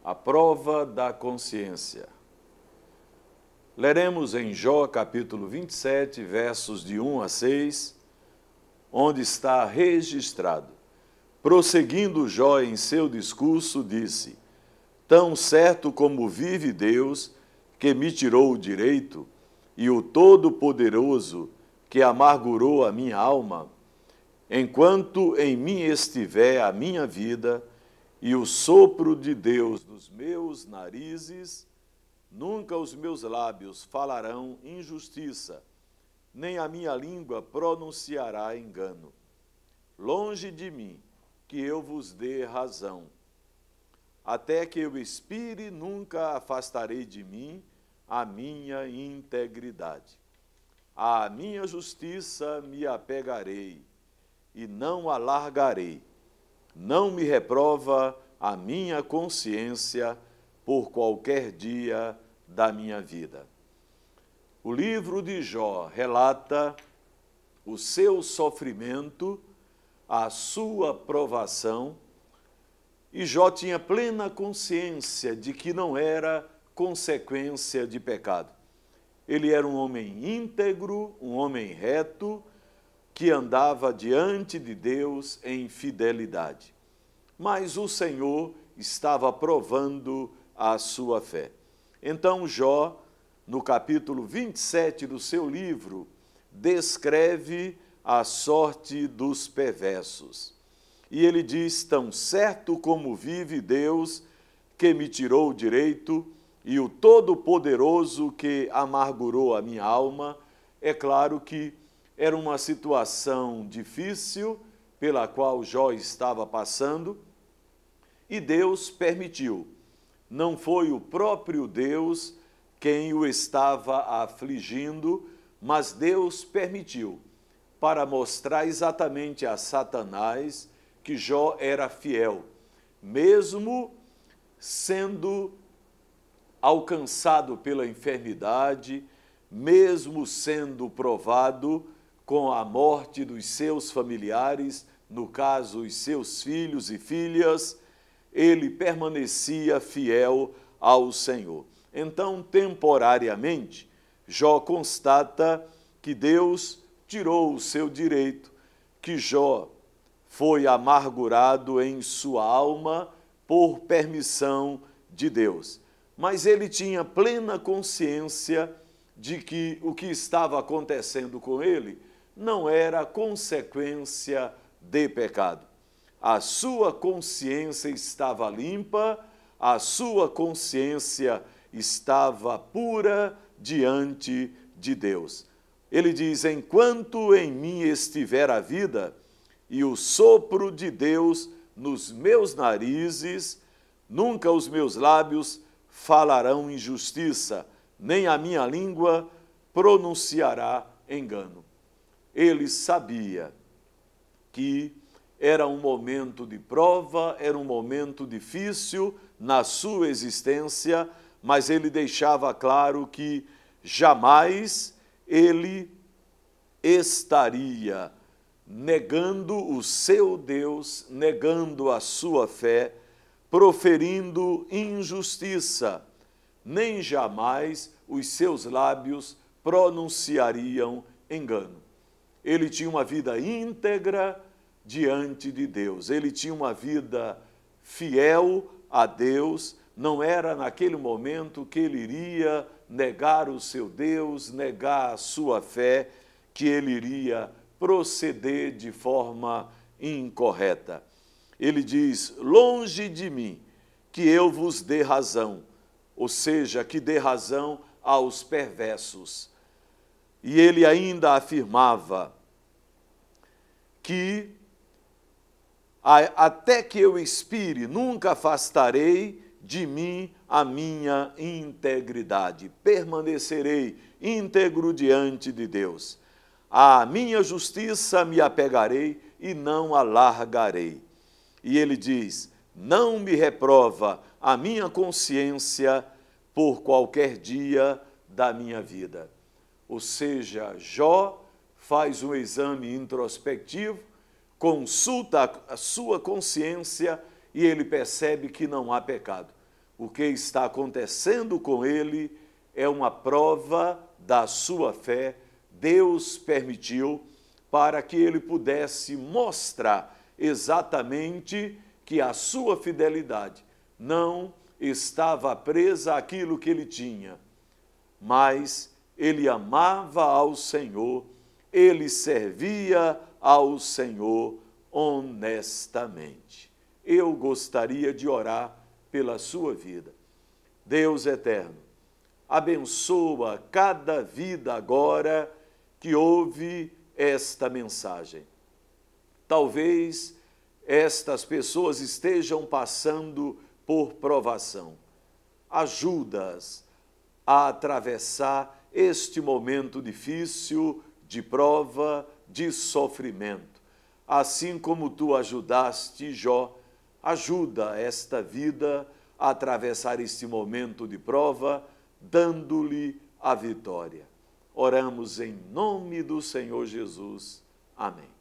A prova da consciência. Leremos em Jó, capítulo 27, versos de 1 a 6, onde está registrado: prosseguindo Jó em seu discurso, disse: tão certo como vive Deus, que me tirou o direito, e o Todo-Poderoso, que amargurou a minha alma, enquanto em mim estiver a minha vida, e o sopro de Deus nos meus narizes, nunca os meus lábios falarão injustiça, nem a minha língua pronunciará engano. Longe de mim, que eu vos dê razão. Até que eu expire, nunca afastarei de mim a minha integridade. À minha justiça me apegarei, e não a largarei. Não me reprova a minha consciência por qualquer dia da minha vida. O livro de Jó relata o seu sofrimento, a sua provação, e Jó tinha plena consciência de que não era consequência de pecado. Ele era um homem íntegro, um homem reto, que andava diante de Deus em fidelidade. Mas o Senhor estava provando a sua fé. Então Jó, no capítulo 27 do seu livro, descreve a sorte dos perversos. E ele diz: tão certo como vive Deus, que me tirou o direito, e o Todo-Poderoso, que amargurou a minha alma. É claro que era uma situação difícil pela qual Jó estava passando, e Deus permitiu. Não foi o próprio Deus quem o estava afligindo, mas Deus permitiu, para mostrar exatamente a Satanás que Jó era fiel, mesmo sendo alcançado pela enfermidade, mesmo sendo provado com a morte dos seus familiares, no caso, os seus filhos e filhas, ele permanecia fiel ao Senhor. Então, temporariamente, Jó constata que Deus tirou o seu direito, que Jó foi amargurado em sua alma por permissão de Deus. Mas ele tinha plena consciência de que o que estava acontecendo com ele não era consequência de pecado. A sua consciência estava limpa, a sua consciência estava pura diante de Deus. Ele diz: enquanto em mim estiver a vida, e o sopro de Deus nos meus narizes, nunca os meus lábios falarão injustiça, nem a minha língua pronunciará engano. Ele sabia que era um momento de prova, era um momento difícil na sua existência, mas ele deixava claro que jamais ele estaria negando o seu Deus, negando a sua fé, proferindo injustiça, nem jamais os seus lábios pronunciariam engano. Ele tinha uma vida íntegra diante de Deus, ele tinha uma vida fiel a Deus. Não era naquele momento que ele iria negar o seu Deus, negar a sua fé, que ele iria proceder de forma incorreta. Ele diz: longe de mim que eu vos dê razão, ou seja, que dê razão aos perversos. E ele ainda afirmava que até que eu expire, nunca afastarei de mim a minha integridade. Permanecerei íntegro diante de Deus. À minha justiça me apegarei e não a largarei. E ele diz: não me reprova a minha consciência por qualquer dia da minha vida. Ou seja, Jó faz um exame introspectivo, consulta a sua consciência e ele percebe que não há pecado. O que está acontecendo com ele é uma prova da sua fé. Deus permitiu para que ele pudesse mostrar exatamente que a sua fidelidade não estava presa àquilo que ele tinha, mas ele amava ao Senhor, ele servia ao Senhor honestamente. Eu gostaria de orar pela sua vida. Deus eterno, abençoa cada vida agora que ouve esta mensagem. Talvez estas pessoas estejam passando por provação. Ajuda-as a atravessar este momento difícil de prova, de sofrimento. Assim como tu ajudaste Jó, ajuda esta vida a atravessar este momento de prova, dando-lhe a vitória. Oramos em nome do Senhor Jesus. Amém.